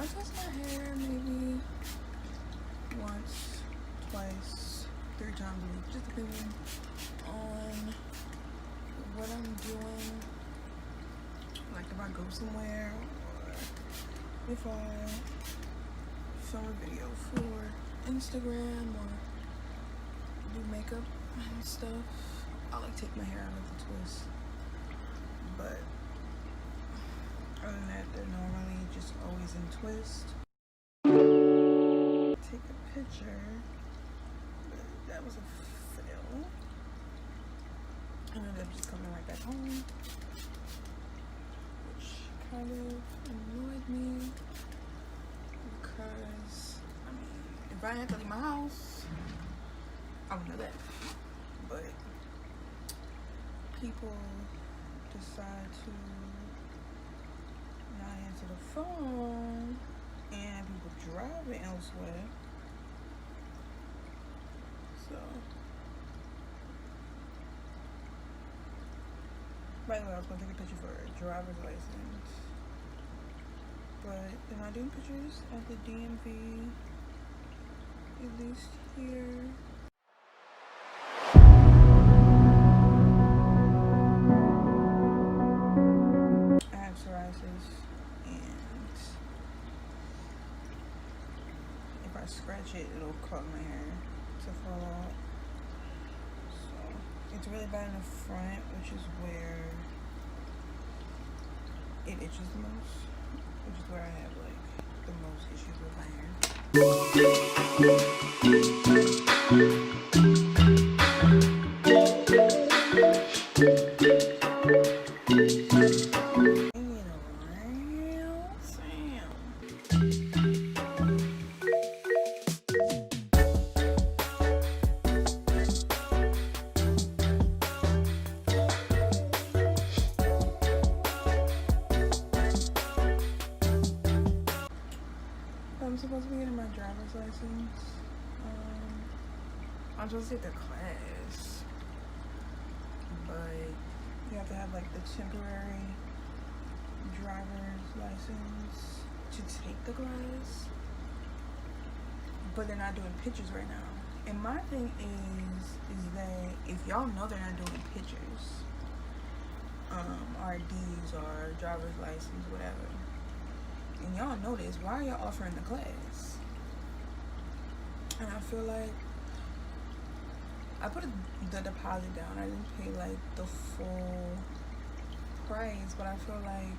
I twist my hair maybe once, twice, 3 times a week, just depending on what I'm doing. Like if I go somewhere or if I film a video for Instagram or do makeup and stuff, I like take my hair out of the twist. But other than that, they're normally just always in twist. Take a picture, but that was a fail. I ended up just coming right back home, which kind of annoyed me because, I mean, if I had to leave my house, I would know that. But people decide to not answer the phone and people driving elsewhere. So, by the way, I was going to take a picture for a driver's license, but they're not doing pictures at the DMV, at least here. I have psoriasis, and if I scratch it, it'll cause my hair to fall out. So it's really bad in the front, which is where it itches the most, which is where I have like the most issues with my I'm supposed to be getting my driver's license. I'm supposed to take the class, but you have to have like the temporary driver's license to take the class, but they're not doing pictures right now. And my thing is that if y'all know they're not doing pictures, RDs or driver's license, whatever, and y'all know this, why are y'all offering the class? And I feel like I put the deposit down. I didn't pay like the full price, but I feel like,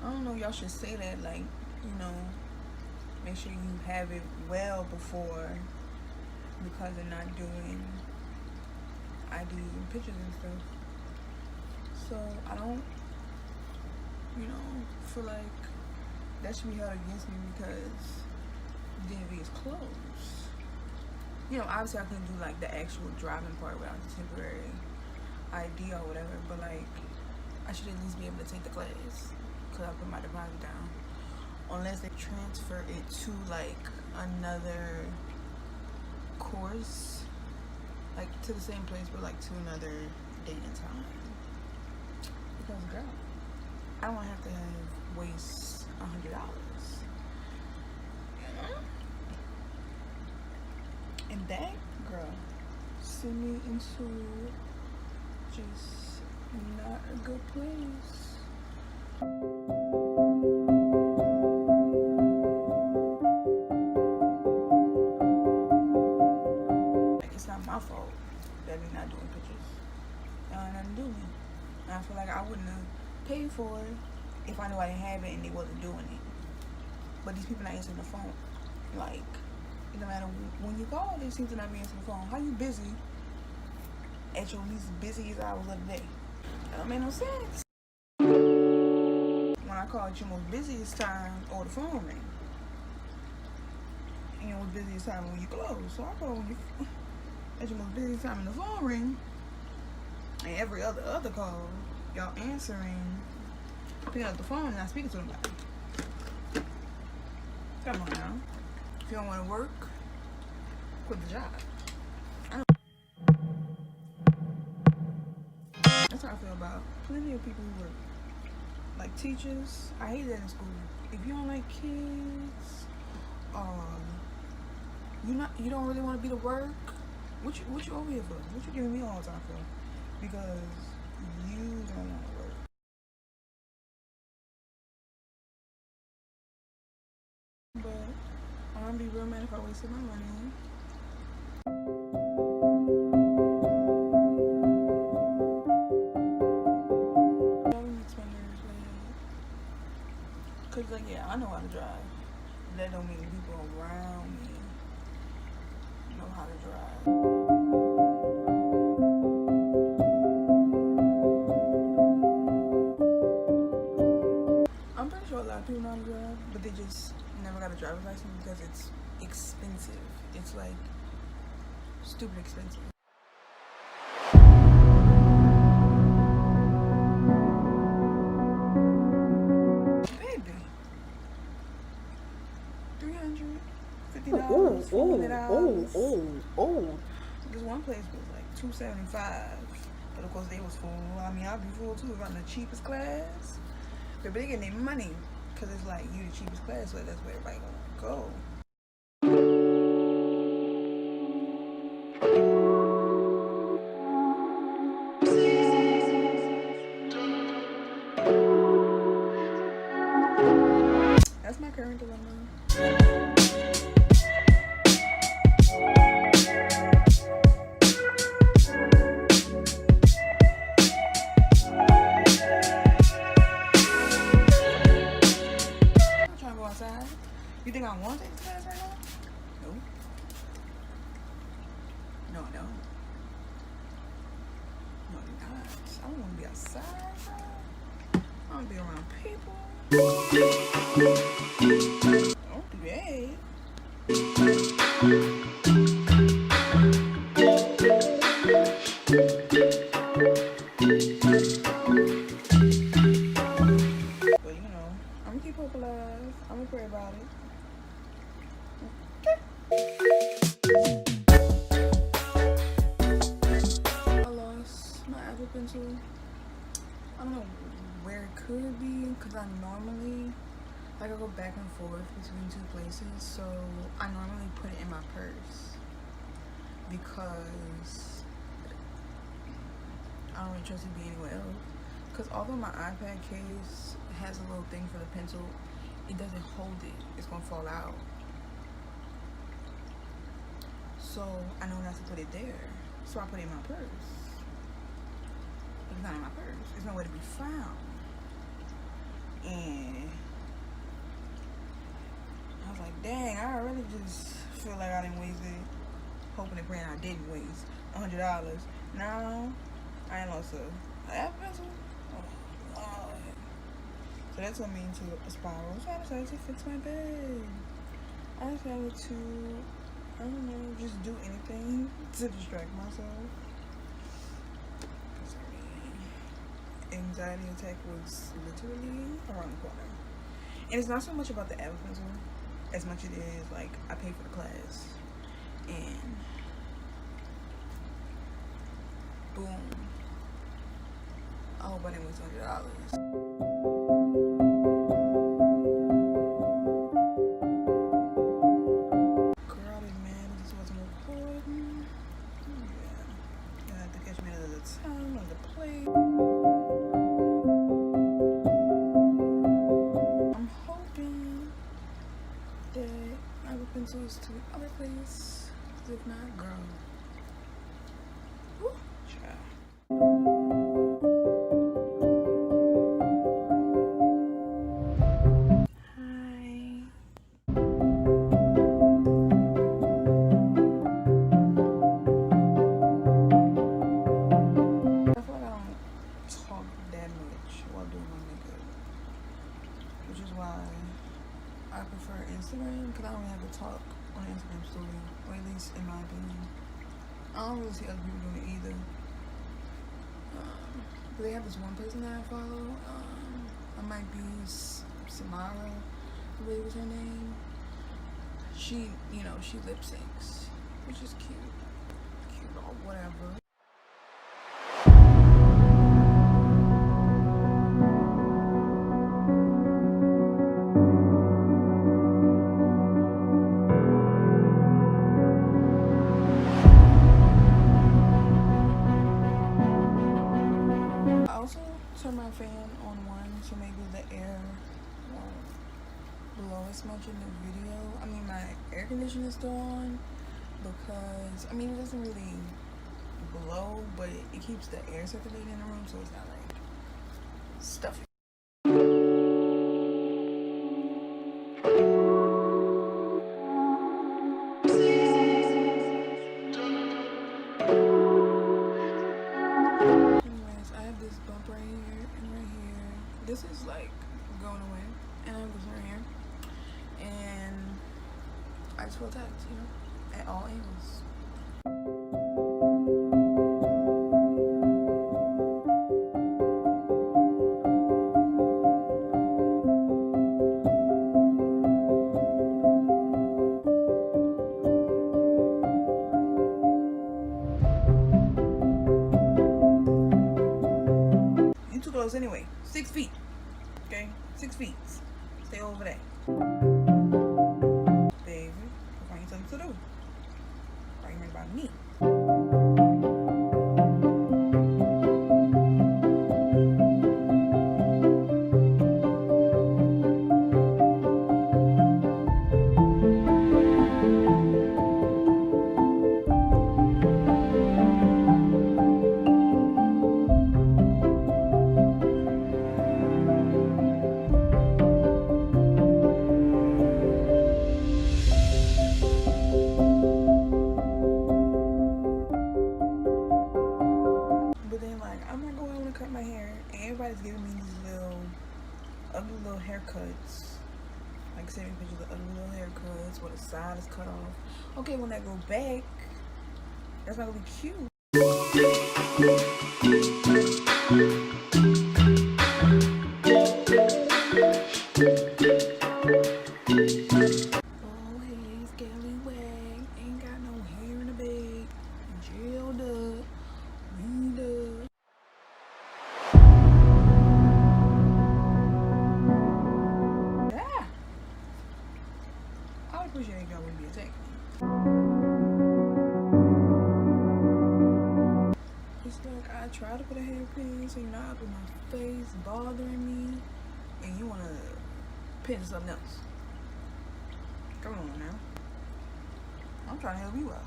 I don't know, y'all should say that, like, you know, make sure you have it well before, because they're not doing IDs and pictures and stuff. So I don't, you know, feel like that should be held against me because DMV is closed. You know, obviously I couldn't do like the actual driving part without the temporary ID or whatever, but like I should at least be able to take the class because I put my deposit down, unless they transfer it to like another course, like to the same place but like to another date and time. Because girl, I don't want to have to waste $100, you know? And that, girl, send me into just not a good place. Like, it's not my fault that we're not doing pictures. Y'all ain't nothing to do with me. And I feel like I wouldn't have paid for it if I knew I didn't have it and they wasn't doing it. But these people not answering the phone. Like, it no matter when you call, they seem to not be answering the phone. How you busy at your least busiest hours of the day? That don't make no sense. When I call at your most busiest time, or the phone ring, and your most busiest time when you close. So I call when you at your most busiest time and the phone ring, and every other call, y'all answering, picking up the phone and not speaking to nobody. Come on now. If you don't want to work, quit the job. That's how I feel about plenty of people who work. like teachers. I hate that in school. If you don't like kids, you don't really want to be to work. What you over here for? What you giving me all the time for? Because you don't want to work. But I'm gonna be real mad if I wasted my money. Cause like, yeah, I know how to drive. That don't mean the people around me know how to drive. I'm pretty sure a lot of people know how to drive, but they just never got a driver's license because it's expensive. It's like stupid expensive. Baby, $350, $400. This one place was like $275, but of course they was full. I mean, I'd be full too if I'm the cheapest class. But they getting their money because it's like you the cheapest class, so that's where everybody gonna go. That's my current dilemma. You think I want to take this class right now? No. No, I don't. No, I'm not. I don't want to be outside. I want to be around people. Don't do that. But you know, I'm going to keep hope alive. I'm going to pray about it. I lost my Apple Pencil. I don't know where it could be because I normally, like, I go back and forth between two places, so I normally put it in my purse because I don't really trust it to be anywhere else. Because although my iPad case has a little thing for the pencil, it doesn't hold it. It's gonna fall out. So I know not to put it there. So I put it in my purse. But it's not in my purse. It's nowhere to be found. And I was like, dang, I really just feel like I didn't waste it. Hoping and praying I didn't waste $100. Now I ain't lost a Apple Pencil. Oh, Lord. So that took me into a spiral. So I decided to fix my bed. I decided to, I don't know, just do anything to distract myself. Because anxiety attack was literally around the corner. And it's not so much about the Apple Pencil as much as it is like I paid for the class. And boom. I hope I didn't waste $100. Pencils to the other place, if not, girl. Woo, child. Hi. I feel like I don't talk that much while doing my makeup, which is why I prefer Instagram, because I don't have to talk on an Instagram story, or at least in my opinion. I don't really see other people doing it either. But they have this one person that I follow. I might be Samara, I believe is her name. She, you know, she lip syncs, which is cute. Cute or whatever. the air won't blow as much in the video. I mean, my air conditioner is still on because, I mean, it doesn't really blow, but it keeps the air circulating in the room, so it's not like stuffy. Anyways, I have this bump right here and right here. This is like going away, and I have this right here, and I just feel attacked, you know, at all angles. Anyway, 6 feet. Okay, 6 feet. Stay over there, baby. I'll find something to do. Why you worried about me? Everybody's giving me these little ugly little haircuts, like send me pictures of ugly little haircuts where the side is cut off. Okay, when I go back, that's not gonna be cute. Oh hey, scallywag, ain't got no hair in the bag, jailed up, weed up. I appreciate y'all wouldn't be attacking me. It's like I try to put a hairpin so you're not up in my face bothering me, and you wanna pin to something else. Come on now. I'm trying to help you out.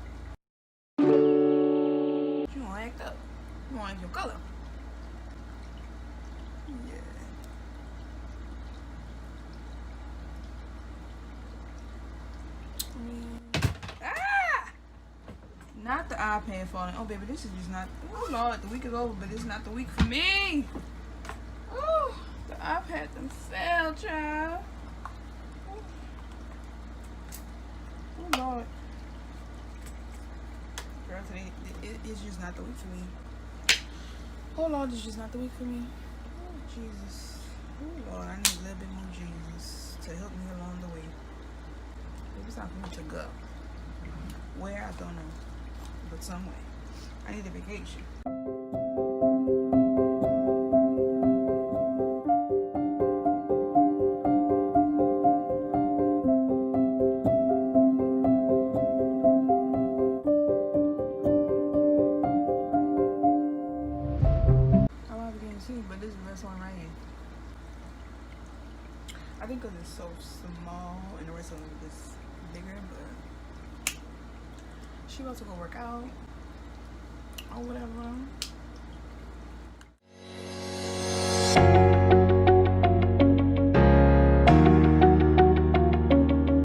You wanna act up. You wanna act your color. Yeah. Not the iPad falling. Oh baby, this is just not. Oh Lord, the week is over, but it's not the week for me. Oh, the iPad done fell, child. Oh Lord. Girl, today it's just not the week for me. Oh Lord, it's just not the week for me. Oh Jesus. Oh Lord, I need a little bit more Jesus to help me along the way. Maybe it's time for me to go. Where, I don't know. But some way. I need a vacation. I might be getting sick, but this is the best one right here. I think because it's so small and the rest of them is bigger, but she about to go work out or whatever.